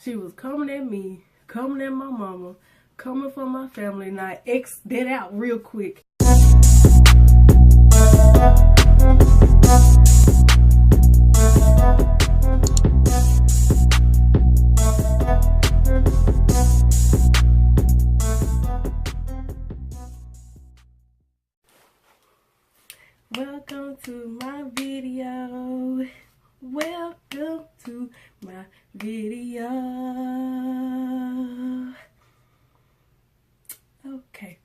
She was coming at me, coming at my mama, coming for my family, and I X that out real quick. Welcome to my video. Welcome to my video. Okay.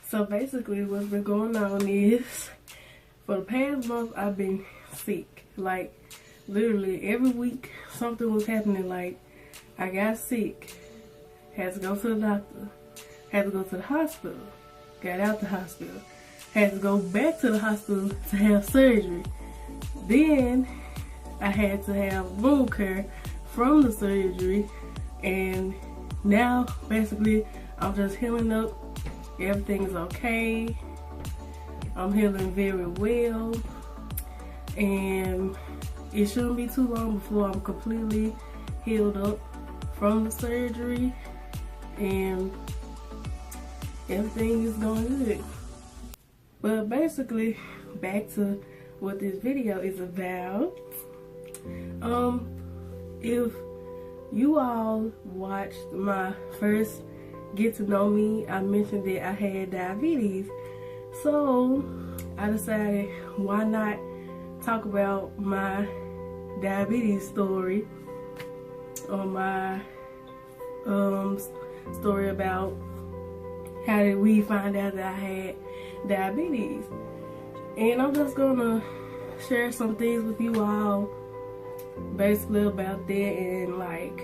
So basically what's been going on is, for the past month I've been sick. Like literally every week something was happening. Like I got sick, had to go to the doctor, had to go to the hospital, got out the hospital, had to go back to the hospital to have surgery. Then I had to have wound care from the surgery, and now basically I'm just healing up. Everything is okay. I'm healing very well, and it shouldn't be too long before I'm completely healed up from the surgery, and everything is going good. But basically, back to what this video is about. If you all watched my first Get to Know Me, I mentioned that I had diabetes. So I decided, why not talk about my diabetes story, or my story about how did we find out that I had diabetes. And I'm just gonna share some things with you all basically about that, and like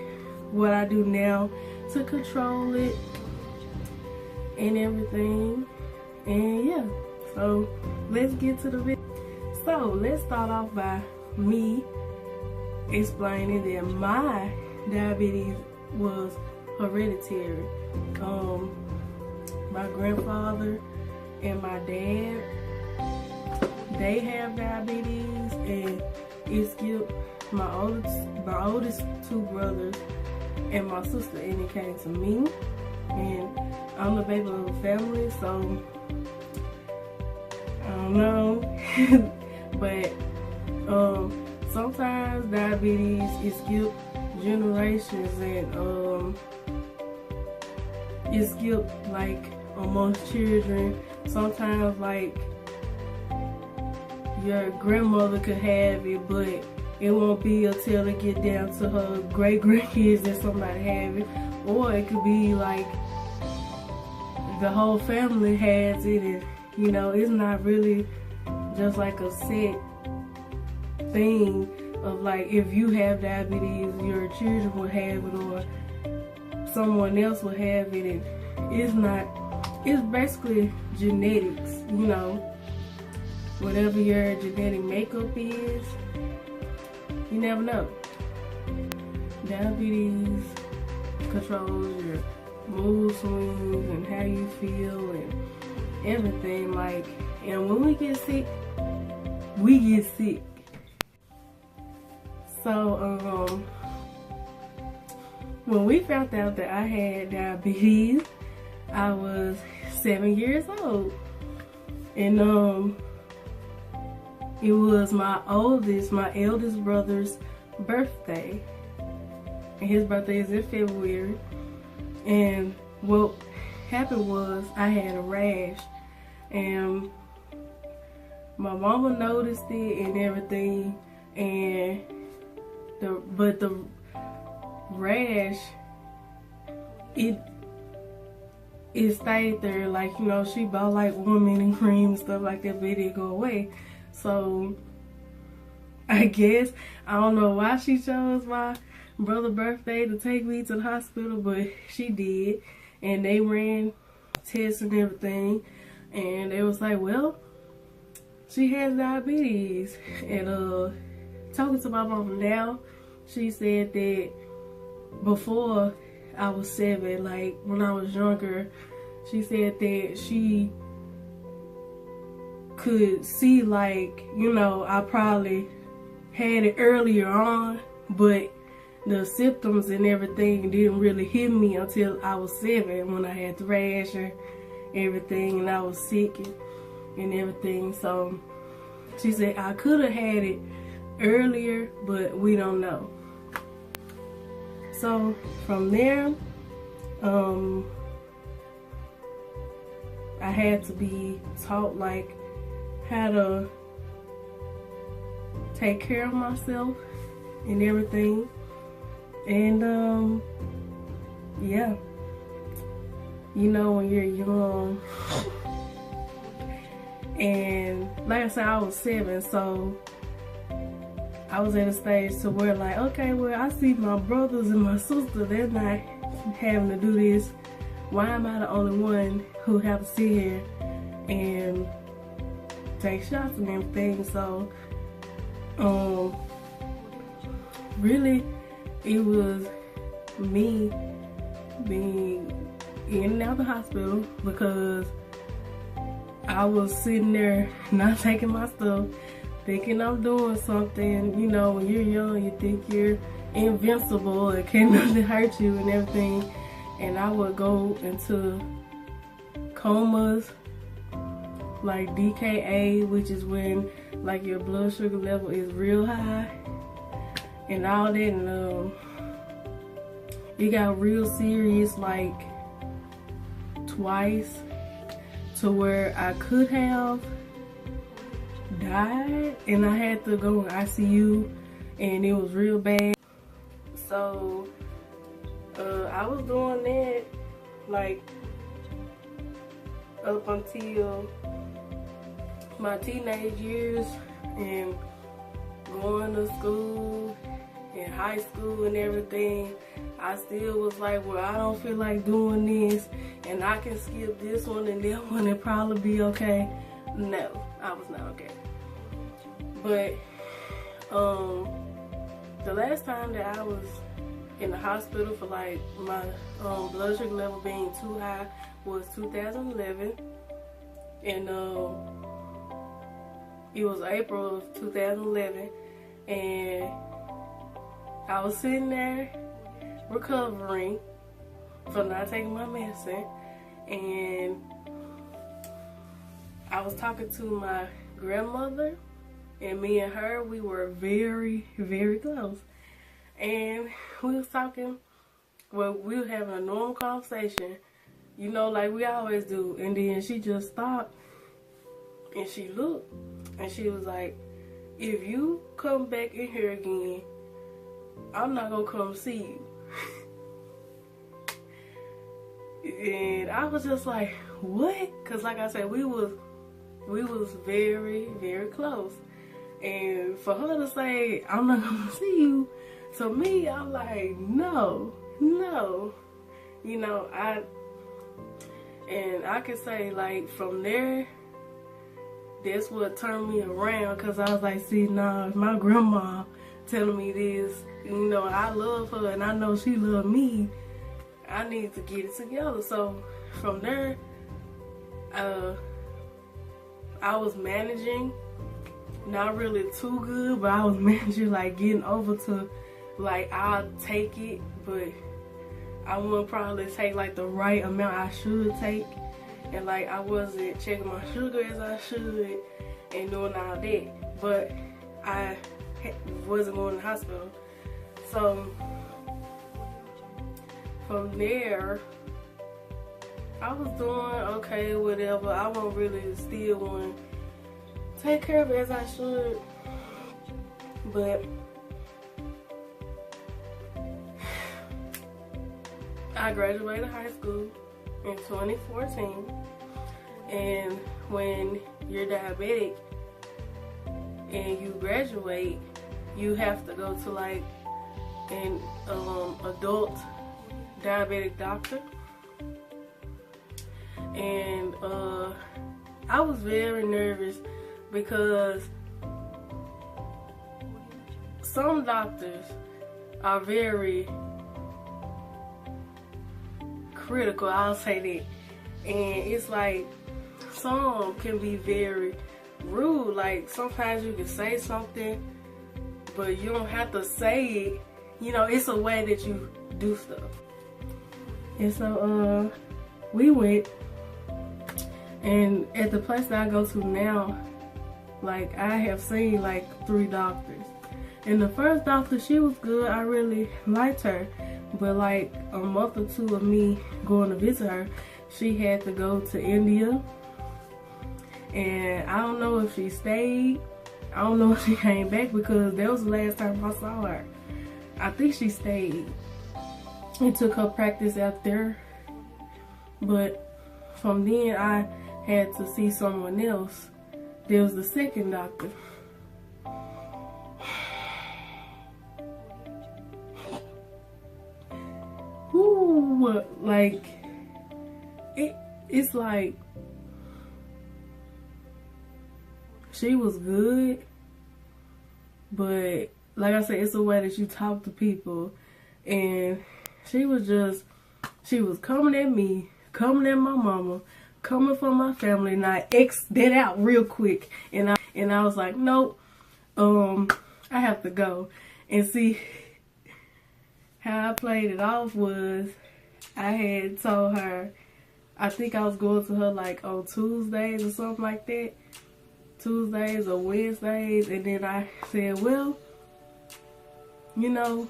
what I do now to control it and everything. And yeah, so let's get to the video. So let's start off by me explaining that my diabetes was hereditary. My grandfather and my dad, they have diabetes, and it skipped my oldest two brothers and my sister, and it came to me. And I'm the baby of the family, so I don't know. But sometimes diabetes is skipped generations, and it's skipped like amongst children. Sometimes like your grandmother could have it, but it won't be until it get down to her great grandkids that somebody have it. Or it could be like the whole family has it, and you know, it's not really just like a set thing of like, if you have diabetes, your children will have it, or someone else will have it. And it's not, it's basically genetics, you know. Whatever your genetic makeup is, you never know. Diabetes controls your mood swings and how you feel and everything. Like, and when we get sick, we get sick. So when we found out that I had diabetes, I was 7 years old, and it was my eldest brother's birthday, and his birthday is in February. And what happened was, I had a rash, and my mama noticed it and everything, and the rash, it stayed there. Like, you know, she bought like warming and cream and stuff like that, but it didn't go away. So I guess, I don't know why she chose my brother's birthday to take me to the hospital, but she did. And they ran tests and everything, and they was like, well, she has diabetes. And talking to my mama now, she said that before I was 7, like when I was younger, she said that she could see, like, you know, I probably had it earlier on, but the symptoms and everything didn't really hit me until I was 7, when I had the rash and everything, and I was sick and everything. So she said I could have had it earlier, but we don't know. So from there, I had to be taught like how to take care of myself and everything. And yeah, you know, when you're young, and like I said, I was 7, so I was at a stage to where like, okay, well, I see my brothers and my sister, they're not having to do this. Why am I the only one who have to sit here and take shots and everything? So really, it was me being in and out of the hospital because I was sitting there not taking my stuff, thinking I'm doing something. You know, when you're young, you think you're invincible and can't nothing hurt you and everything. And I would go into comas, like DKA, which is when like your blood sugar level is real high and all that. And it got real serious like twice, to where I could have died, and I had to go in ICU, and it was real bad. So I was doing that like up until my teenage years, and going to school and high school and everything. I still was like, well, I don't feel like doing this, and I can skip this one and that one and probably be okay. No, I was not okay. But the last time that I was in the hospital for like my blood sugar level being too high was 2011, and it was April of 2011, and I was sitting there recovering from not taking my medicine, and I was talking to my grandmother, and me and her, we were very, very close. And we was talking, well, we were having a normal conversation, you know, like we always do. And then she just stopped, and she looked, and she was like, if you come back in here again, I'm not gonna come see you. And I was just like, what? Because like I said, we was very, very close. And for her to say, I'm not gonna see you, to me, I'm like, no. You know, I can say, like, from there, that's what turned me around. Because I was like, see, nah, if my grandma telling me this, you know, I love her and I know she love me, I need to get it together. So from there, I was managing, not really too good, but I was managing, like, getting over to, like, I'll take it, but I wouldn't probably take like the right amount I should take, and like I wasn't checking my sugar as I should and doing all that, but I wasn't going to the hospital. So from there, I was doing okay, whatever. I wasn't really still want to take care of it as I should, but I graduated high school in 2014, and when you're diabetic and you graduate, you have to go to like an adult diabetic doctor. And I was very nervous because some doctors are very critical, I'll say that. And it's like some can be very rude. Like sometimes you can say something, but you don't have to say it, you know, it's a way that you do stuff. And so we went, and at the place that I go to now, like, I have seen like 3 doctors. And the first doctor, she was good. I really liked her. But like a month or 2 of me going to visit her, she had to go to India. And I don't know if she stayed. I don't know if she came back, because that was the last time I saw her. I think she stayed and took her practice out there. But from then I had to see someone else. There was the second doctor. Ooh, like, it's like, she was good, but like I said, it's a way that you talk to people. And she was coming at me, coming at my mama, coming for my family, and I X'd that out real quick. And I was like, nope, I have to go. And see, how I played it off was, I had told her, I think I was going to her like on Tuesdays or something like that. Tuesdays or Wednesdays. And then I said, well, you know,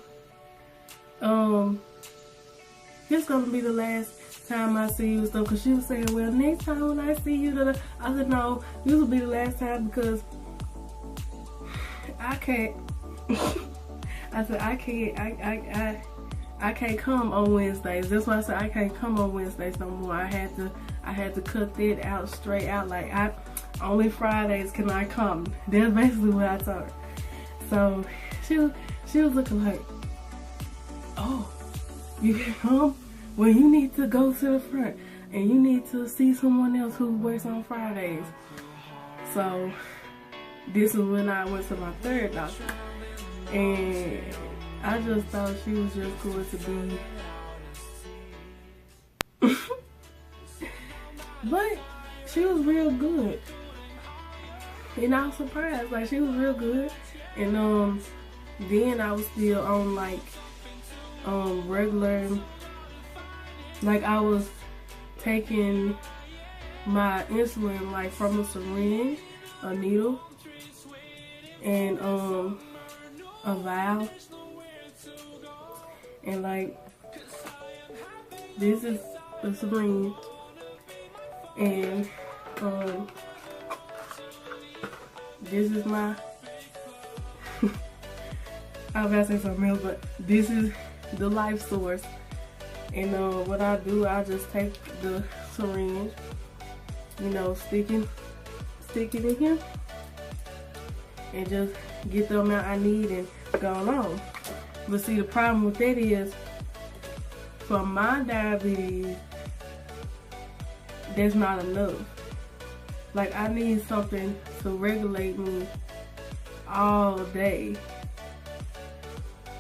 this gonna be the last time I see you and stuff. Cause she was saying, well, next time when I see you, I said, no, this will be the last time, because I can't. I said, I can't come on Wednesdays. That's why I said I can't come on Wednesdays no more. I had to cut that out, straight out. Like, only Fridays can I come. That's basically what I told her. So she was looking like, oh, you can come? Well, you need to go to the front, and you need to see someone else who works on Fridays. So this is when I went to my 3rd doctor. And I just thought she was just going to be but she was real good. And I was surprised, like, she was real good. And then I was still on like regular, like, I was taking my insulin like from a syringe, a needle, and a vial. And like, this is a syringe, and this is my I was about to say something else, but this is the life source. And what I do, I just take the syringe, you know, stick it in here, and just get the amount I need and go on. But see, the problem with that is, for my diabetes, that's not enough. Like, I need something to regulate me all day,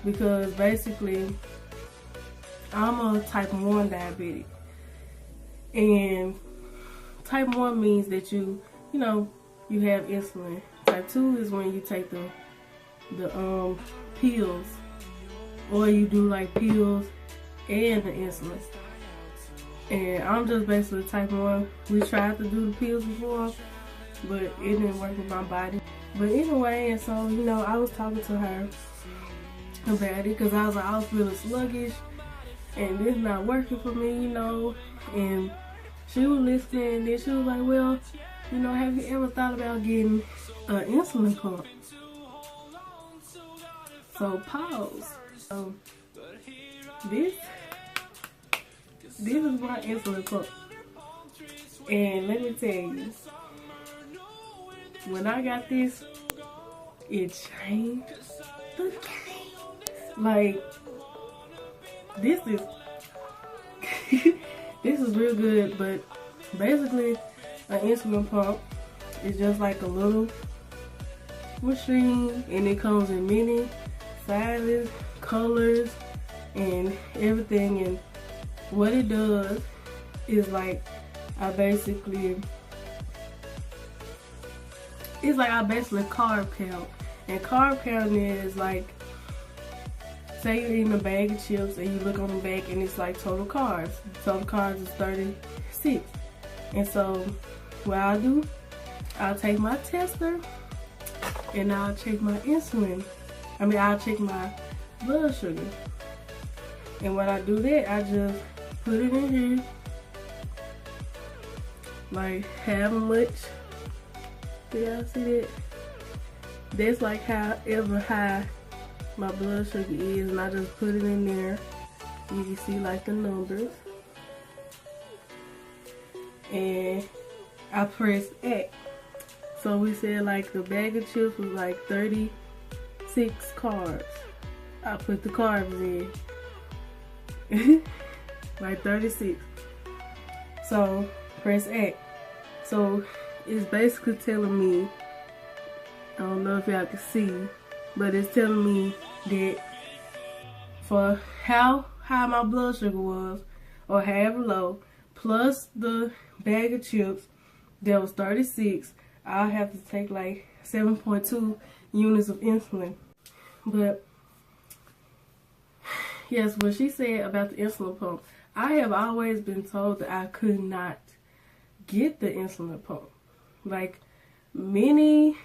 because basically I'm a type 1 diabetic, and type 1 means that you know, you have insulin. Type 2 is when you take the pills, or you do like pills and the insulin. And I'm just basically type 1. We tried to do the pills before, but it didn't work with my body. But anyway, and so, you know, I was talking to her about it, because I was feeling sluggish, and this not working for me, you know. And she was listening, and then she was like, well, you know, have you ever thought about getting an insulin pump? So pause. This is my insulin pump, and let me tell you, when I got this, it changed the game. Like, this is this is real good. But basically, an insulin pump is just like a little machine, and it comes in many sizes, colors, and everything. And what it does is, like, I basically carb count. And carb counting is like, say you're eating a bag of chips and you look on the back and it's like total carbs. Total carbs is 36. And so what I'll do, I'll take my tester and I'll check my insulin. I'll check my blood sugar. And when I do that, I just put it in here. Like how much. Do y'all see that? That's like however high my blood sugar is, and I just put it in there. You can see like the numbers. And I press X. So we said like the bag of chips was like 36 carbs. I put the carbs in. Like 36. So press X. So it's basically telling me, I don't know if y'all can see, but it's telling me that for how high my blood sugar was, or however low, plus the bag of chips that was 36, I'll have to take like 7.2 units of insulin. But yes, what she said about the insulin pump, I have always been told that I could not get the insulin pump. Like many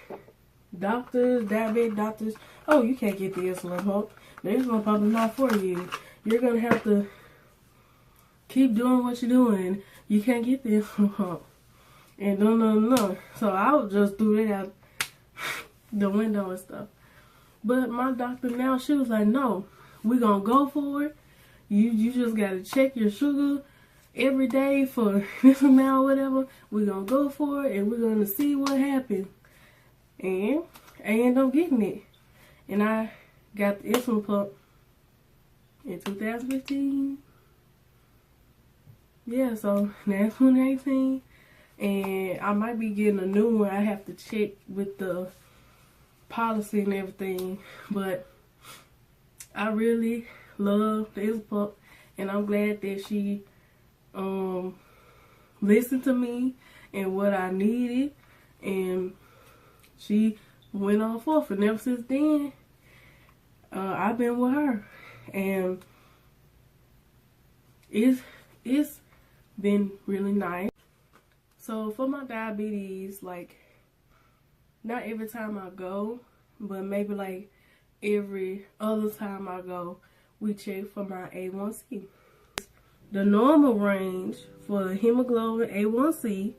doctors, diabetic doctors, oh, you can't get the insulin pump. The insulin pump is not for you. You're gonna have to keep doing what you're doing. You can't get the insulin pump. And no. So I would just throw that out the window and stuff. But my doctor now, she was like, no, we're gonna go for it. You just gotta check your sugar every day for this amount or whatever. We're gonna go for it and we're gonna see what happens. And I ended up getting it. And I got the insulin pump in 2015. Yeah, so now 2018. And I might be getting a new one. I have to check with the policy and everything. But I really love the insulin pump. And I'm glad that she listened to me and what I needed. And she went on forth. And ever since then, I've been with her. And it's been really nice. So for my diabetes, like, not every time I go, but maybe like every other time I go, we check for my A1C. The normal range for the hemoglobin A1C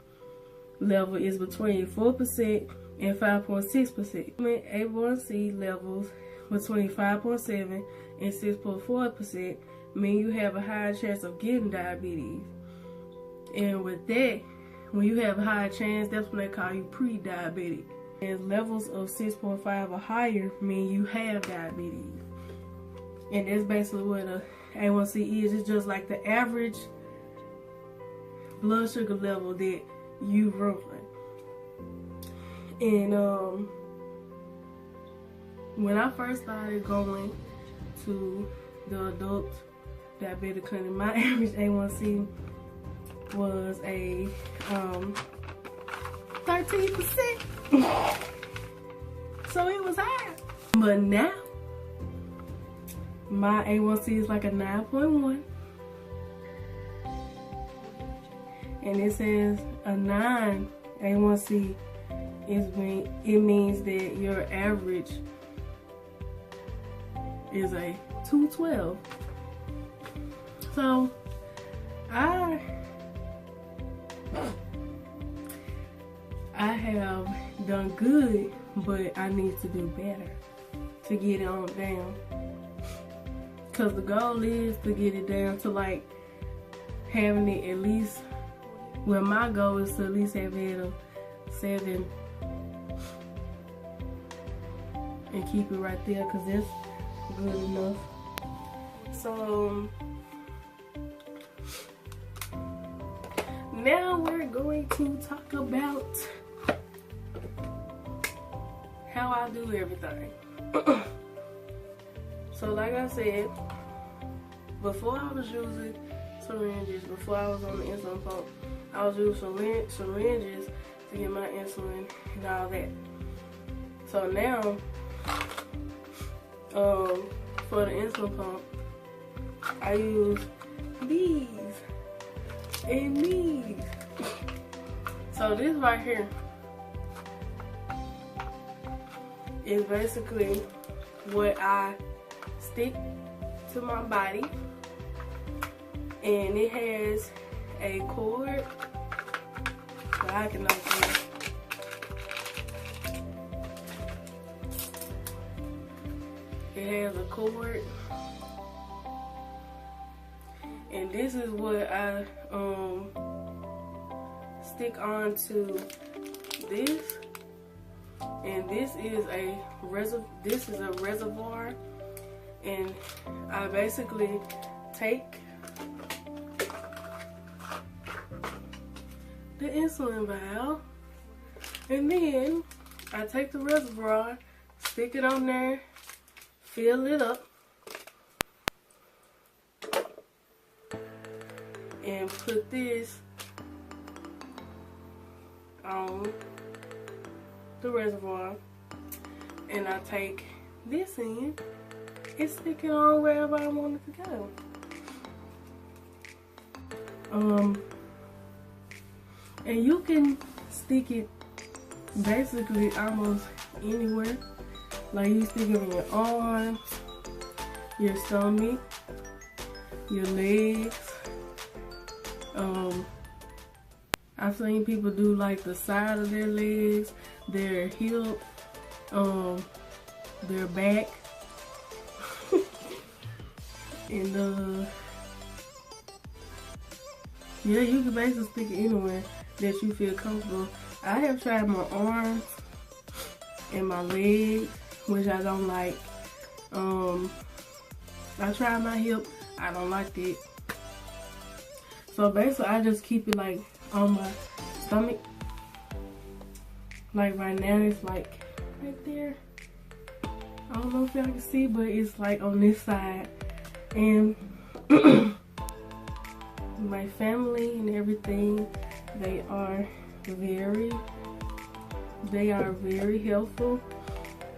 level is between 4% and 5.6%. A1C levels between 5.7 and 6.4% mean you have a higher chance of getting diabetes. And with that, when you have a higher chance, that's when they call you pre-diabetic. And levels of 6.5 or higher mean you have diabetes. And that's basically what a A1C is. It's just like the average blood sugar level that you run. And when I first started going to the adult diabetic clinic, my average A1C was a 13%. So it was high. But now my A1C is like a 9.1. And it says a 9 A1C is when it means that your average is a 212. So I have done good, but I need to do better to get it on down. Cause the goal is to get it down to like having it at least, well, my goal is to at least have it at a 7 and keep it right there, cause that's good enough. So now we're going to talk about how I do everything. So like I said, before I was using syringes, before I was on the insulin pump, I was using syringes to get my insulin and all that. So now, for the insulin pump, I use these and these. So this right here is basically what I stick to my body, and it has a cord so I can open it. It has a cord, and this is what I stick onto this, and this is a reservoir, and I basically take the insulin vial, and then I take the reservoir, stick it on there, fill it up, and put this on the reservoir, and I take this in and stick it on wherever I want it to go. And you can stick it basically almost anywhere. Like you stick it in your arms, your stomach, your legs. I've seen people do like the side of their legs, their hip, their back, and yeah, you can basically stick it anywhere that you feel comfortable. I have tried my arms and my legs, which I don't like. I tried my hip, I don't like it. So basically I just keep it like on my stomach. Like right now it's like right there. I don't know if y'all can see, but it's like on this side. And my family and everything, they are very helpful,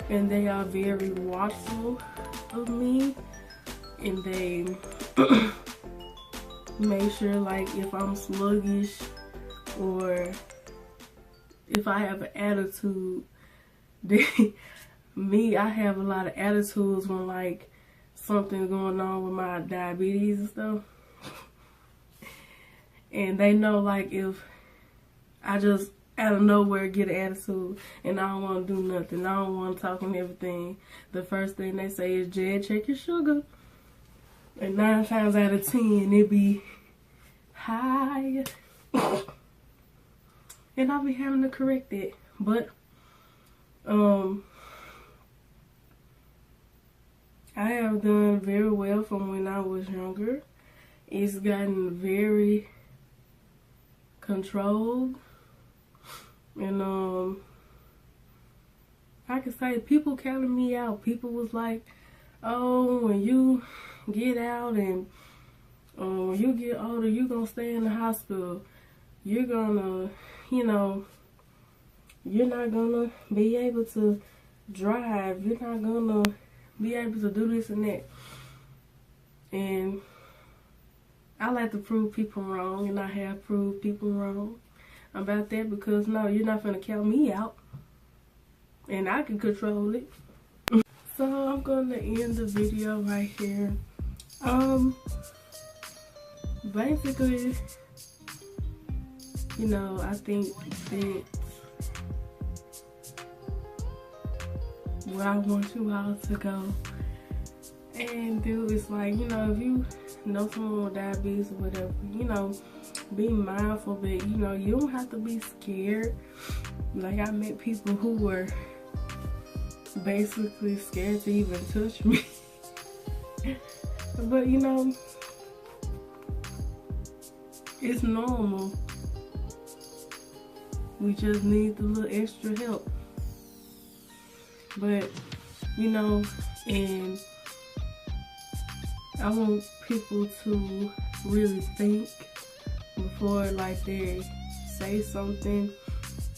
and they are very watchful of me, and they make sure like if I'm sluggish or if I have an attitude. I have a lot of attitudes when like something's going on with my diabetes and stuff. And they know like if I just out of nowhere get an attitude and I don't want to do nothing, I don't want to talk and everything, the first thing they say is, Jed, check your sugar. And 9 times out of 10 it be high. And I'll be having to correct it. But I have done very well from when I was younger. It's gotten very controlled, and I can say people counted me out. People was like, oh, when you get out and when you get older, you gonna stay in the hospital, you're gonna, you know, you're not gonna be able to drive, you're not gonna be able to do this and that. And I like to prove people wrong, and I have proved people wrong about that, because no, you're not gonna count me out, and I can control it. So I'm gonna end the video right here. Basically, you know, I think that what I want you all to go and do is like, you know, if you know someone with diabetes or whatever, you know, be mindful that, you know, you don't have to be scared. Like, I met people who were basically scared to even touch me. But, you know, it's normal. We just need a little extra help. But, you know, and I want people to really think before like they say something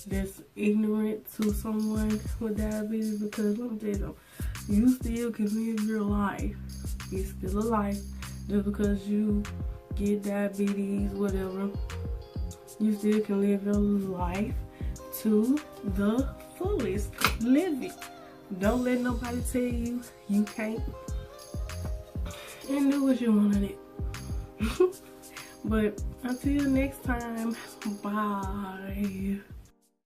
that's ignorant to someone with diabetes, because let me tell you something, You still can live your life. It's still a life. Just because you get diabetes, whatever, you still can live your life to the fullest. Live it. Don't let nobody tell you you can't. And do what you want to do. But until next time, bye.